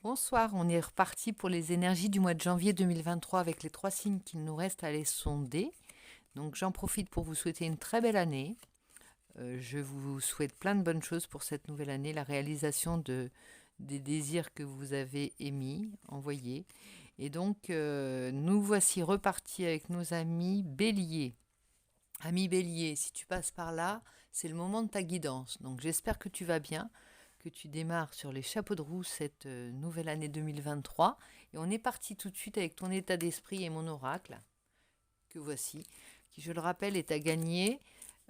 Bonsoir, on est reparti pour les énergies du mois de janvier 2023 avec les 3 signes qu'il nous reste à les sonder. Donc j'en profite pour vous souhaiter une très belle année. Je vous souhaite plein de bonnes choses pour cette nouvelle année, la réalisation des désirs que vous avez émis, envoyés. Et donc nous voici repartis avec nos amis Bélier. Ami Bélier, si tu passes par là, c'est le moment de ta guidance. Donc j'espère que tu vas bien, que tu démarres sur les chapeaux de roue cette nouvelle année 2023. Et on est parti tout de suite avec ton état d'esprit et mon oracle, que voici, qui, je le rappelle, est à gagner.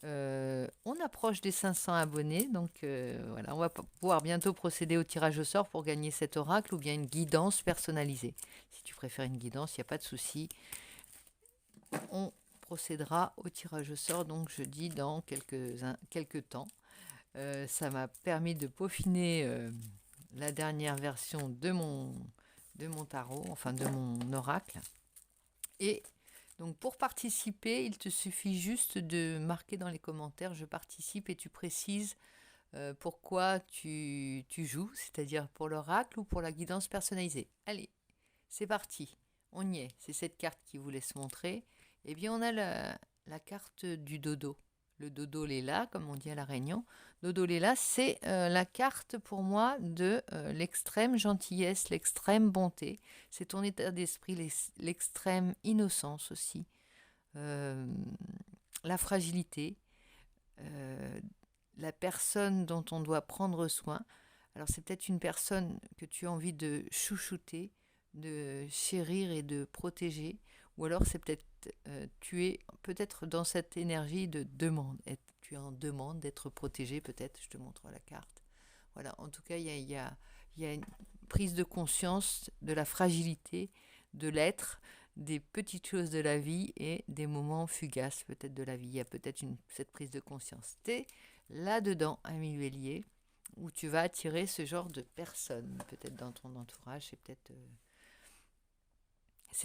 On approche des 500 abonnés, donc voilà, on va pouvoir bientôt procéder au tirage au sort pour gagner cet oracle ou bien une guidance personnalisée. Si tu préfères une guidance, il n'y a pas de souci. On procédera au tirage au sort, donc je dis dans quelques temps. Ça m'a permis de peaufiner la dernière version de mon tarot, enfin de mon oracle. Et donc pour participer, il te suffit juste de marquer dans les commentaires « Je participe » et tu précises pourquoi tu joues, c'est-à-dire pour l'oracle ou pour la guidance personnalisée. Allez, c'est parti, on y est. C'est cette carte qui vous laisse montrer. Eh bien, on a la carte du dodo. Le dodo Léla, comme on dit à La Réunion. Dodo Léla, c'est la carte pour moi de l'extrême gentillesse, l'extrême bonté. C'est ton état d'esprit, l'extrême innocence aussi. La fragilité, la personne dont on doit prendre soin. Alors c'est peut-être une personne que tu as envie de chouchouter, de chérir et de protéger, ou alors c'est peut-être tu es peut-être dans cette énergie de demande, tu es en demande d'être protégé, peut-être, je te montre la carte. Voilà, en tout cas, il y a une prise de conscience de la fragilité de l'être, des petites choses de la vie et des moments fugaces peut-être de la vie. Il y a peut-être cette prise de conscience. T'es là-dedans, ami Bélier, où tu vas attirer ce genre de personnes, peut-être dans ton entourage, c'est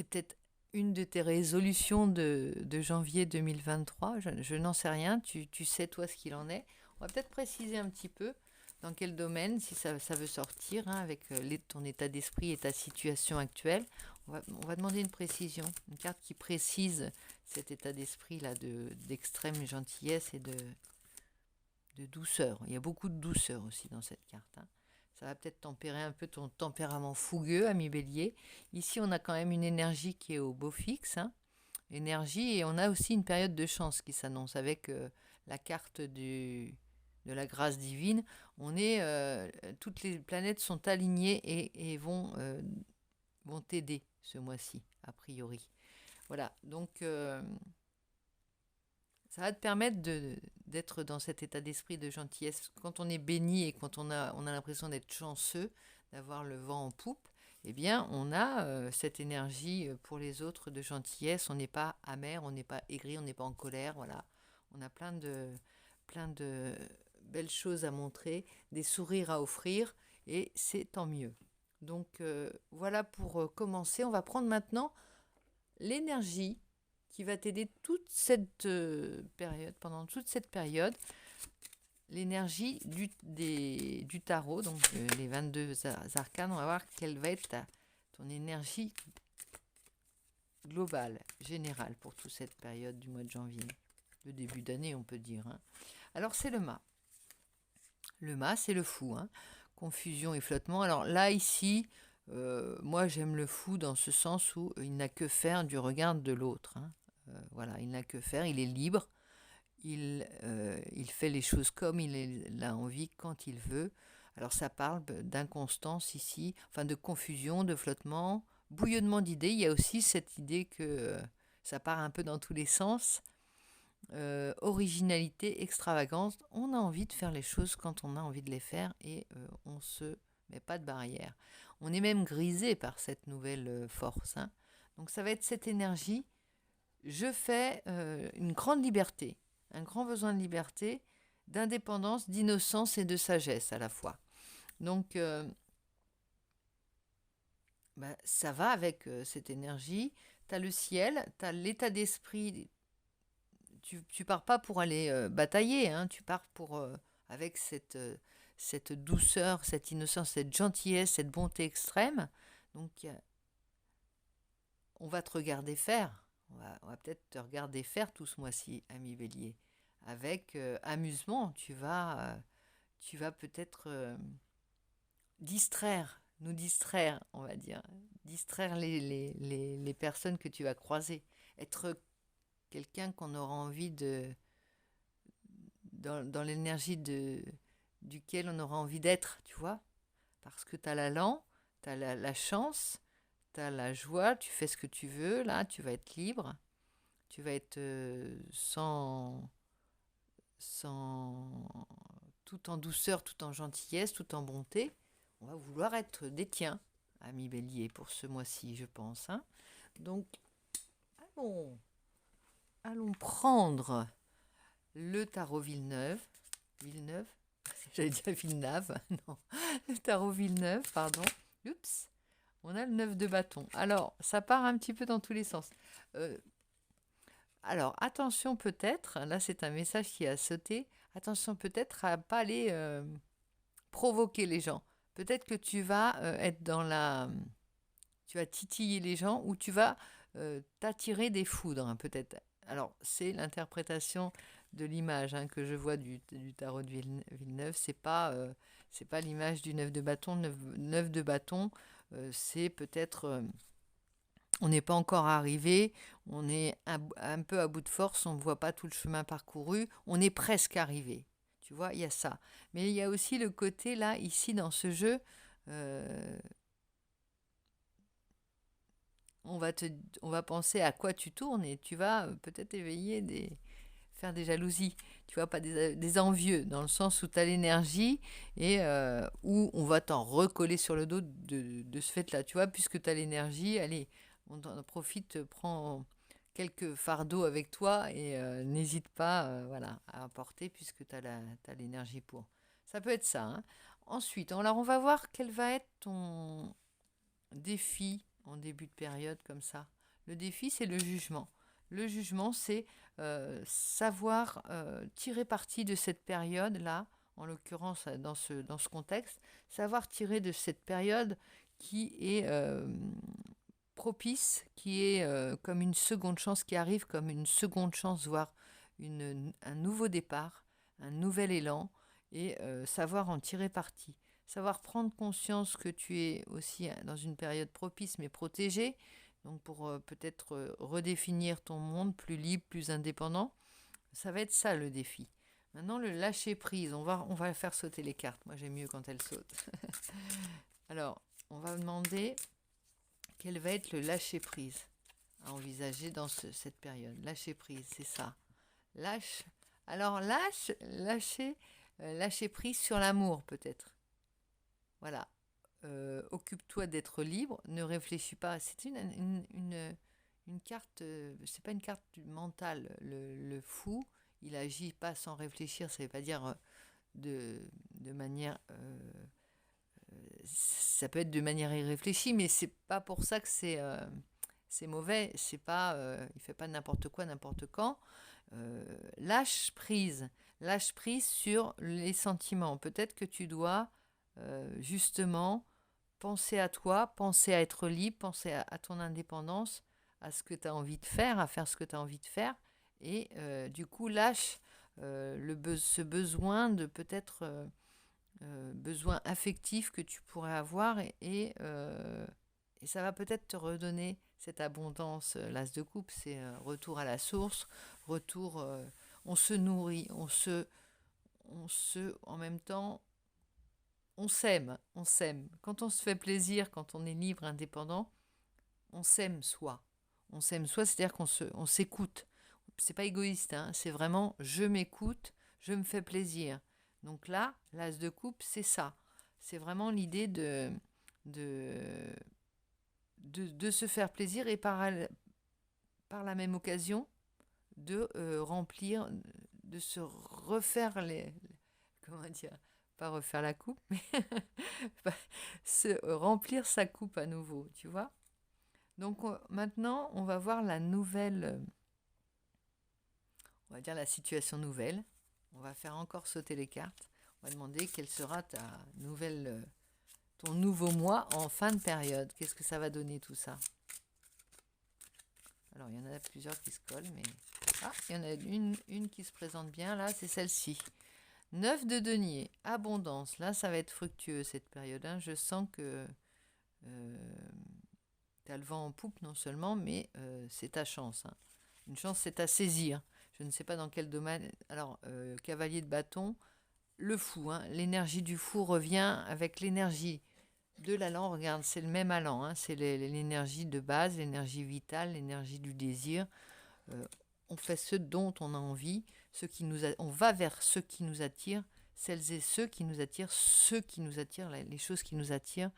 peut-être une de tes résolutions de janvier 2023, je n'en sais rien, tu sais toi ce qu'il en est. On va peut-être préciser un petit peu dans quel domaine, si ça veut sortir, hein, avec ton état d'esprit et ta situation actuelle. On va demander une précision, une carte qui précise cet état d'esprit-là d'extrême gentillesse et de douceur. Il y a beaucoup de douceur aussi dans cette carte, hein. Ça va peut-être tempérer un peu ton tempérament fougueux, ami Bélier. Ici, on a quand même une énergie qui est au beau fixe, hein, énergie, et on a aussi une période de chance qui s'annonce avec la carte de la grâce divine. Toutes les planètes sont alignées et vont t'aider ce mois-ci, a priori. Voilà, donc ça va te permettre d'être dans cet état d'esprit de gentillesse. Quand on est béni et quand on a l'impression d'être chanceux, d'avoir le vent en poupe, eh bien, on a cette énergie pour les autres de gentillesse. On n'est pas amer, on n'est pas aigri, on n'est pas en colère. Voilà, on a plein de belles choses à montrer, des sourires à offrir, et c'est tant mieux. Donc, voilà pour commencer. On va prendre maintenant l'énergie qui va t'aider toute cette période, pendant toute cette période, l'énergie du tarot, donc les 22 arcanes. On va voir quelle va être ton énergie globale, générale, pour toute cette période du mois de janvier. Le début d'année, on peut dire, hein. Alors, c'est le mât. Le mât, c'est le fou, hein. Confusion et flottement. Alors là, ici, moi, j'aime le fou dans ce sens où il n'a que faire du regard de l'autre, hein. Voilà, il n'a que faire, il est libre, il fait les choses comme il a envie, quand il veut. Alors ça parle d'inconstance ici, enfin de confusion, de flottement, bouillonnement d'idées. Il y a aussi cette idée que ça part un peu dans tous les sens. Originalité, extravagance, on a envie de faire les choses quand on a envie de les faire et on se met pas de barrière. On est même grisé par cette nouvelle force, hein. Donc ça va être cette énergie. Je fais une grande liberté, un grand besoin de liberté, d'indépendance, d'innocence et de sagesse à la fois. Donc, ça va avec cette énergie. Tu as le ciel, tu as l'état d'esprit. Tu pars pas pour aller batailler, hein, tu pars avec cette douceur, cette innocence, cette gentillesse, cette bonté extrême. Donc, on va te regarder faire. On va peut-être te regarder faire tout ce mois-ci, ami Bélier. Avec amusement, tu vas peut-être nous distraire, on va dire. Distraire les personnes que tu vas croiser. Être quelqu'un qu'on aura envie dans l'énergie duquel on aura envie d'être, tu vois. Parce que tu as l'allant, tu as la chance, tu as la joie, tu fais ce que tu veux, là, tu vas être libre, tu vas être tout en douceur, tout en gentillesse, tout en bonté. On va vouloir être des tiens, ami Bélier, pour ce mois-ci, je pense. Hein. Donc, allons prendre le tarot Villeneuve, j'allais dire Villeneuve, non, le tarot Villeneuve, pardon. Oups, on a le 9 de bâton. Alors, ça part un petit peu dans tous les sens. Alors, attention peut-être, là c'est un message qui a sauté, attention peut-être à ne pas aller provoquer les gens. Peut-être que tu vas être tu vas titiller les gens ou tu vas t'attirer des foudres, hein, peut-être. Alors, c'est l'interprétation de l'image que je vois du tarot de Villeneuve. C'est pas l'image du 9 de bâton. 9 de bâton, c'est peut-être... on n'est pas encore arrivé, on est un peu à bout de force, on ne voit pas tout le chemin parcouru, on est presque arrivé. Tu vois, il y a ça. Mais il y a aussi le côté, là, ici, dans ce jeu, on va penser à quoi tu tournes et tu vas peut-être faire des jalousies, tu vois, pas des envieux, dans le sens où tu as l'énergie et où on va t'en recoller sur le dos de ce fait-là, tu vois, puisque tu as l'énergie, allez, on en profite, prends quelques fardeaux avec toi et n'hésite pas voilà, à apporter puisque tu as l'énergie pour. Ça peut être ça. Hein. Ensuite, alors on va voir quel va être ton défi en début de période comme ça. Le défi, c'est le jugement. Le jugement, c'est savoir tirer parti de cette période-là, en l'occurrence dans ce contexte, savoir tirer de cette période qui est propice, qui est comme une seconde chance, qui arrive comme une seconde chance, voire un nouveau départ, un nouvel élan, et savoir en tirer parti. Savoir prendre conscience que tu es aussi dans une période propice mais protégée, donc pour peut-être redéfinir ton monde plus libre, plus indépendant. Ça va être ça le défi. Maintenant, le lâcher prise, on va faire sauter les cartes. Moi, j'aime mieux quand elles sautent. Alors, on va demander quel va être le lâcher prise à envisager dans cette période. Lâcher prise, c'est ça. Lâcher prise sur l'amour peut-être. Voilà. Occupe-toi d'être libre, ne réfléchis pas. C'est une carte, c'est pas une carte mentale. Le fou, il agit pas sans réfléchir. Ça veut pas dire de manière. Ça peut être de manière irréfléchie, mais c'est pas pour ça que c'est mauvais. C'est pas, il fait pas n'importe quoi, n'importe quand. Lâche prise sur les sentiments. Peut-être que tu dois justement penser à toi, penser à être libre, penser à ton indépendance, à ce que tu as envie de faire, à faire ce que tu as envie de faire. Et du coup, lâche ce besoin de peut-être besoin affectif que tu pourrais avoir et ça va peut-être te redonner cette abondance. L'as de coupe, c'est retour à la source, retour, on se nourrit, en même temps, on s'aime. Quand on se fait plaisir, quand on est libre, indépendant, on s'aime soi. On s'aime soi, c'est-à-dire on s'écoute. C'est pas égoïste, hein, c'est vraiment je m'écoute, je me fais plaisir. Donc là, l'as de coupe, c'est ça. C'est vraiment l'idée de se faire plaisir et par la même occasion de remplir, de se refaire comment dire, pas refaire la coupe, mais se remplir sa coupe à nouveau, tu vois. Donc maintenant, on va voir la nouvelle, on va dire la situation nouvelle. On va faire encore sauter les cartes. On va demander quelle sera ton nouveau mois en fin de période. Qu'est-ce que ça va donner tout ça? Alors, il y en a plusieurs qui se collent, mais... Ah, il y en a une qui se présente bien, là, c'est celle-ci. 9 de denier, abondance. Là, ça va être fructueux, cette période. Hein. Je sens que tu as le vent en poupe, non seulement, mais c'est ta chance. Hein. Une chance, c'est à saisir. Je ne sais pas dans quel domaine. Alors, cavalier de bâton, le fou. Hein. L'énergie du fou revient avec l'énergie de l'allant. Regarde, c'est le même allant. Hein. C'est l'énergie de base, l'énergie vitale, l'énergie du désir. On fait ce dont on a envie, on va vers ce qui nous attire, celles et ceux qui nous attirent, les choses qui nous attirent,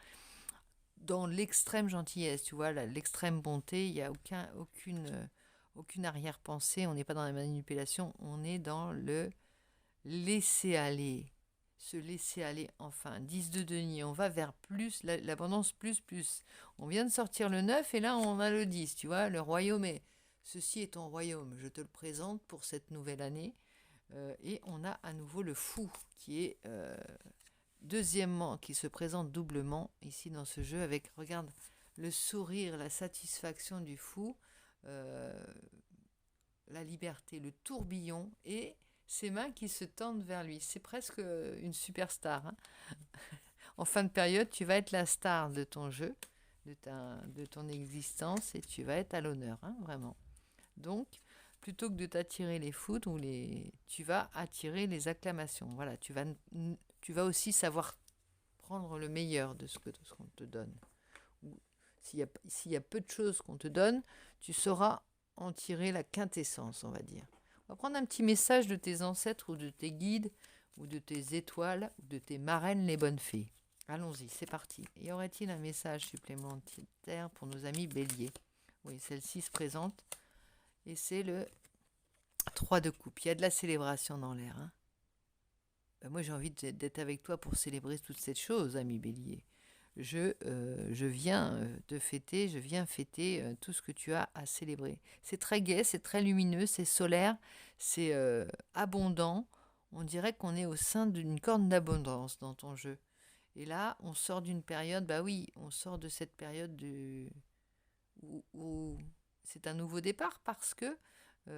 dans l'extrême gentillesse, tu vois, l'extrême bonté, il n'y a aucune arrière-pensée, on n'est pas dans la manipulation, on est dans le laisser aller, se laisser aller, enfin, 10 de denier, on va vers plus, l'abondance plus. On vient de sortir le 9 et là on a le 10, tu vois, le royaume est... Ceci est ton royaume, je te le présente pour cette nouvelle année. Et on a à nouveau le fou qui est deuxièmement, qui se présente doublement ici dans ce jeu avec, regarde, le sourire, la satisfaction du fou, la liberté, le tourbillon et ses mains qui se tendent vers lui. C'est presque une superstar. Hein. En fin de période, tu vas être la star de ton jeu, de ton existence et tu vas être à l'honneur, hein, vraiment. Donc, plutôt que de t'attirer les foudres tu vas attirer les acclamations. Voilà, tu vas aussi savoir prendre le meilleur de ce qu'on te donne. S'il y a peu de choses qu'on te donne, tu sauras en tirer la quintessence, on va dire. On va prendre un petit message de tes ancêtres ou de tes guides ou de tes étoiles ou de tes marraines les bonnes fées. Allons-y, c'est parti. Y aurait-il un message supplémentaire pour nos amis béliers? Oui, celle-ci se présente. Et c'est le 3 de coupe. Il y a de la célébration dans l'air. Hein. Moi, j'ai envie d'être avec toi pour célébrer toute cette chose, ami bélier. Je viens te fêter, je viens fêter tout ce que tu as à célébrer. C'est très gai, c'est très lumineux, c'est solaire, c'est abondant. On dirait qu'on est au sein d'une corne d'abondance dans ton jeu. Et là, on sort d'une période, bah oui, on sort de cette période où c'est un nouveau départ parce que tu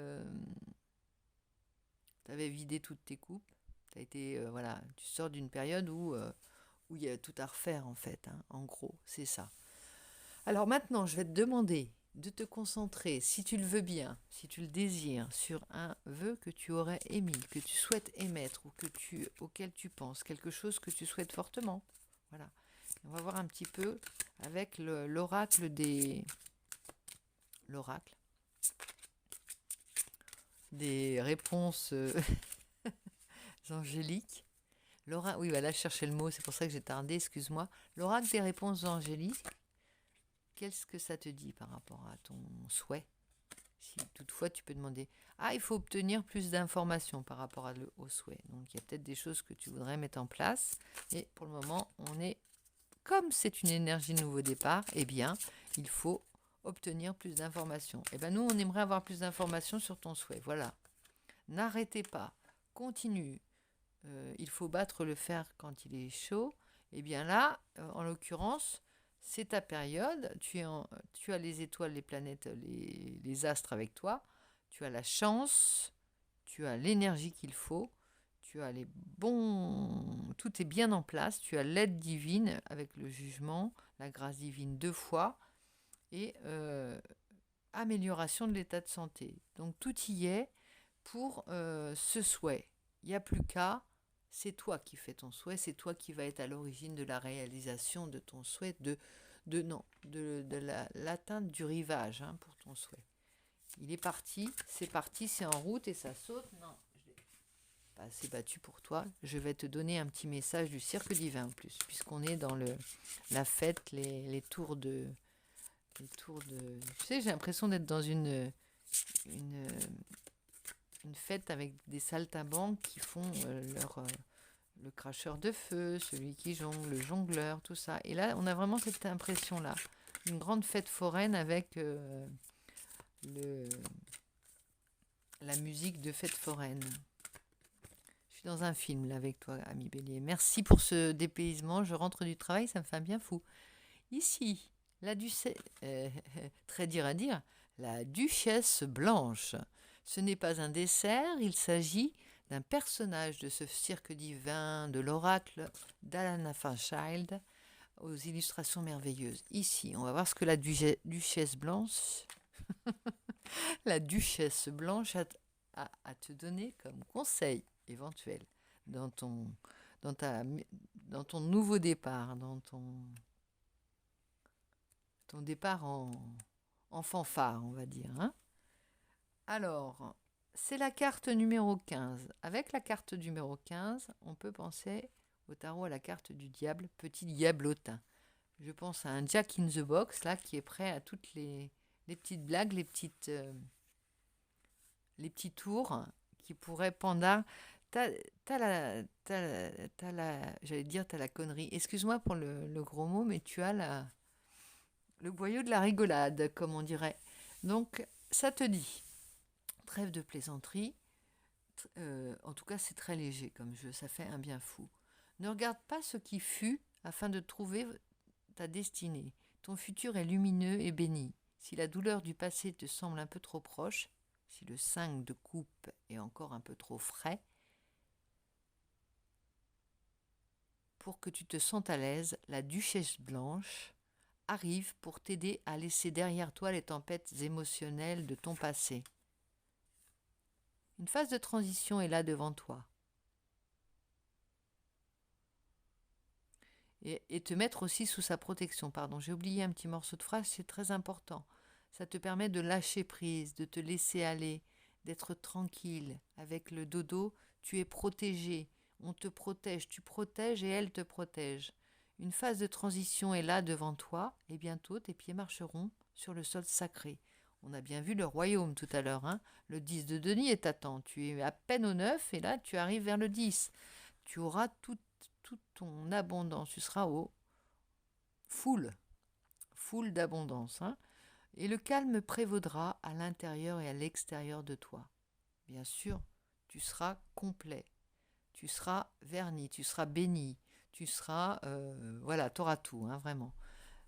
avais vidé toutes tes coupes. Voilà, tu sors d'une période où il y a tout à refaire en fait. Hein, en gros, c'est ça. Alors maintenant, je vais te demander de te concentrer, si tu le veux bien, si tu le désires, sur un vœu que tu aurais émis, que tu souhaites émettre ou auquel tu penses, quelque chose que tu souhaites fortement. Voilà. On va voir un petit peu avec l'oracle des réponses angéliques. Oui, voilà, je cherchais le mot, c'est pour ça que j'ai tardé, excuse-moi. L'oracle des réponses angéliques, qu'est-ce que ça te dit par rapport à ton souhait? Si toutefois tu peux demander, il faut obtenir plus d'informations par rapport au souhait. Donc il y a peut-être des choses que tu voudrais mettre en place. Et pour le moment, comme c'est une énergie de nouveau départ, eh bien, il faut obtenir plus d'informations. Eh bien, nous, on aimerait avoir plus d'informations sur ton souhait. Voilà. N'arrêtez pas. Continue. Il faut battre le fer quand il est chaud. Eh bien là, en l'occurrence, c'est ta période. Tu as les étoiles, les planètes, les astres avec toi. Tu as la chance. Tu as l'énergie qu'il faut. Tu as tout est bien en place. Tu as l'aide divine avec le jugement, la grâce divine 2 fois et amélioration de l'état de santé. Donc tout y est pour ce souhait. Il n'y a plus qu'à, c'est toi qui fais ton souhait, c'est toi qui vas être à l'origine de la réalisation de ton souhait, de l'atteinte du rivage pour ton souhait. Il est parti, c'est en route et ça saute. Non, je l'ai pas assez battu pour toi. Je vais te donner un petit message du cirque divin en plus, puisqu'on est dans la fête, les tours de... Tu sais, j'ai l'impression d'être dans une fête avec des saltimbanques qui font le cracheur de feu, celui qui jongle, le jongleur, tout ça. Et là, on a vraiment cette impression-là. Une grande fête foraine avec la musique de fête foraine. Je suis suis dans un film là avec toi, ami Bélier. Merci pour ce dépaysement. Je rentre du travail, ça me fait un bien fou. Ici, la duchesse, très dire à dire, la duchesse blanche. Ce n'est pas un dessert, il s'agit d'un personnage de ce cirque divin de l'oracle d'Alana Fairchild aux illustrations merveilleuses. Ici, on va voir ce que la duchesse blanche, la duchesse blanche a à te donner comme conseil éventuel dans ton, dans ton nouveau départ, dans ton départ en fanfare, on va dire. Hein. Alors, c'est la carte numéro 15. Avec la carte numéro 15, on peut penser au tarot à la carte du diable, petit diablotin. Je pense à un Jack in the Box, là, qui est prêt à toutes les petites blagues, les petits tours qui pourraient pendant. T'as j'allais dire, t'as la connerie. Excuse-moi pour le gros mot, mais tu as le boyau de la rigolade, comme on dirait. Donc, ça te dit, trêve de plaisanterie. En tout cas, c'est très léger comme jeu, ça fait un bien fou. Ne regarde pas ce qui fut afin de trouver ta destinée. Ton futur est lumineux et béni. Si la douleur du passé te semble un peu trop proche, si le 5 de coupe est encore un peu trop frais, pour que tu te sentes à l'aise, la duchesse blanche arrive pour t'aider à laisser derrière toi les tempêtes émotionnelles de ton passé. Une phase de transition est là devant toi. Et te mettre aussi sous sa protection. Pardon, j'ai oublié un petit morceau de phrase, c'est très important. Ça te permet de lâcher prise, de te laisser aller, d'être tranquille. Avec le dodo, tu es protégé. On te protège, tu protèges et elle te protège. Une phase de transition est là devant toi et bientôt tes pieds marcheront sur le sol sacré. On a bien vu le royaume tout à l'heure. Hein. Le 10 de Denis est à temps. Tu es à peine au 9 et là tu arrives vers le 10. Tu auras toute ton abondance. Tu seras au full d'abondance. Hein. Et le calme prévaudra à l'intérieur et à l'extérieur de toi. Bien sûr, tu seras complet. Tu seras verni, tu seras béni. Tu seras... voilà, tu auras tout, hein, vraiment.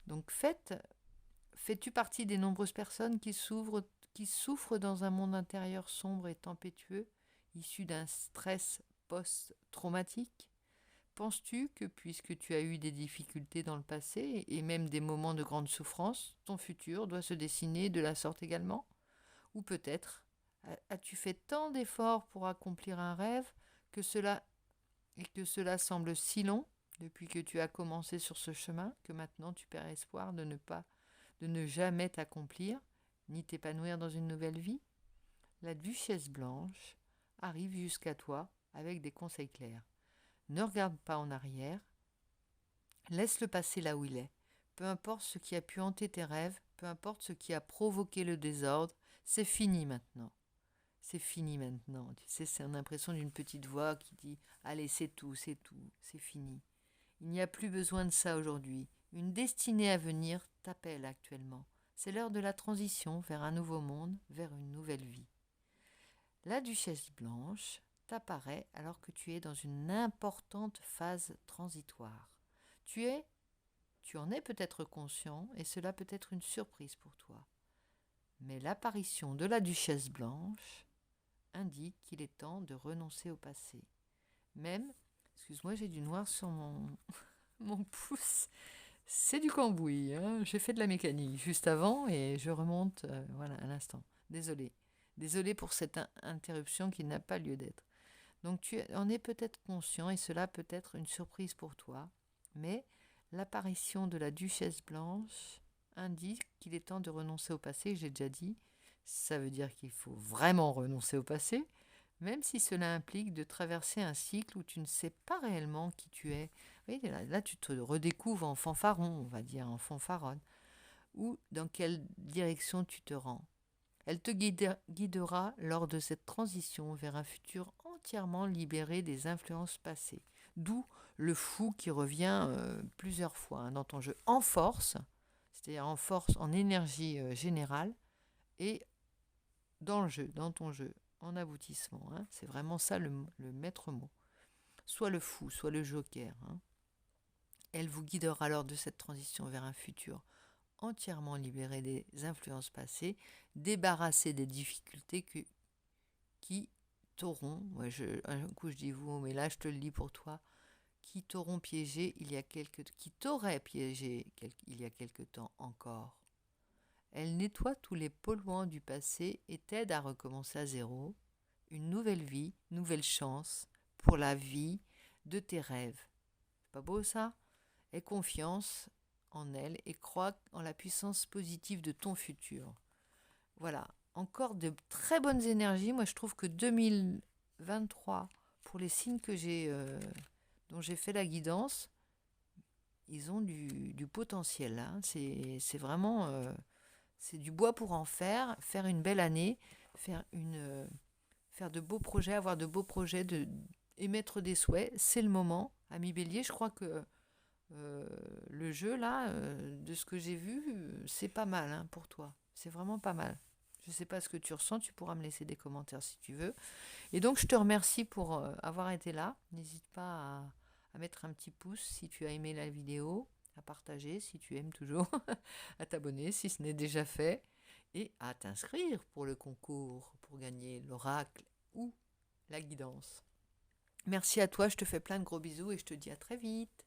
Donc fais-tu partie des nombreuses personnes qui souffrent dans un monde intérieur sombre et tempétueux, issu d'un stress post-traumatique? Penses-tu que puisque tu as eu des difficultés dans le passé et même des moments de grande souffrance, ton futur doit se dessiner de la sorte également? Ou peut-être as-tu fait tant d'efforts pour accomplir un rêve que cela semble si long depuis que tu as commencé sur ce chemin que maintenant tu perds espoir de ne jamais t'accomplir ni t'épanouir dans une nouvelle vie? La duchesse blanche arrive jusqu'à toi avec des conseils clairs. Ne regarde pas en arrière, laisse le passé là où il est. Peu importe ce qui a pu hanter tes rêves, peu importe ce qui a provoqué le désordre, c'est fini maintenant. C'est fini maintenant. Tu sais, c'est l'impression d'une petite voix qui dit « Allez, c'est tout, c'est fini. » Il n'y a plus besoin de ça aujourd'hui. Une destinée à venir t'appelle actuellement. C'est l'heure de la transition vers un nouveau monde, vers une nouvelle vie. La duchesse blanche t'apparaît alors que tu es dans une importante phase transitoire. Tu en es peut-être conscient et cela peut être une surprise pour toi. Mais l'apparition de la duchesse blanche indique qu'il est temps de renoncer au passé. Même, excuse-moi, j'ai du noir sur mon pouce. C'est du cambouis, hein. J'ai fait de la mécanique juste avant et je remonte voilà, à l'instant. Désolée pour cette interruption qui n'a pas lieu d'être. Donc tu en es peut-être conscient et cela peut être une surprise pour toi, mais l'apparition de la duchesse blanche indique qu'il est temps de renoncer au passé, j'ai déjà dit. Ça veut dire qu'il faut vraiment renoncer au passé, même si cela implique de traverser un cycle où tu ne sais pas réellement qui tu es. Oui, là tu te redécouvres en fanfaron, on va dire, en fanfaronne, ou dans quelle direction tu te rends. Elle te guidera lors de cette transition vers un futur entièrement libéré des influences passées. D'où le fou qui revient plusieurs fois hein, dans ton jeu en force, c'est-à-dire en force, en énergie générale, et dans le jeu, dans ton jeu, en aboutissement. Hein. C'est vraiment ça le maître mot. soit le fou, soit le joker, hein. Elle vous guidera lors de cette transition vers un futur entièrement libéré des influences passées, débarrassé des difficultés qui t'auront, un coup je dis vous, mais là je te le dis pour toi, qui t'auront piégé qui t'auraient piégé il y a quelque temps encore. Elle nettoie tous les polluants du passé et t'aide à recommencer à zéro, une nouvelle vie, nouvelle chance pour la vie de tes rêves. C'est pas beau ça? Aie confiance en elle et crois en la puissance positive de ton futur. Voilà, encore de très bonnes énergies. Moi, je trouve que 2023, pour les signes dont j'ai fait la guidance, ils ont du potentiel. Hein. C'est vraiment c'est du bois pour en faire une belle année, faire de beaux projets, avoir de beaux projets, émettre des souhaits. C'est le moment. Ami Bélier, je crois que le jeu, là, de ce que j'ai vu, c'est pas mal hein, pour toi. C'est vraiment pas mal. Je ne sais pas ce que tu ressens, tu pourras me laisser des commentaires si tu veux. Et donc, je te remercie pour avoir été là. N'hésite pas à mettre un petit pouce si tu as aimé la vidéo, à partager si tu aimes toujours, à t'abonner si ce n'est déjà fait, et à t'inscrire pour le concours pour gagner l'oracle ou la guidance. Merci à toi, je te fais plein de gros bisous et je te dis à très vite.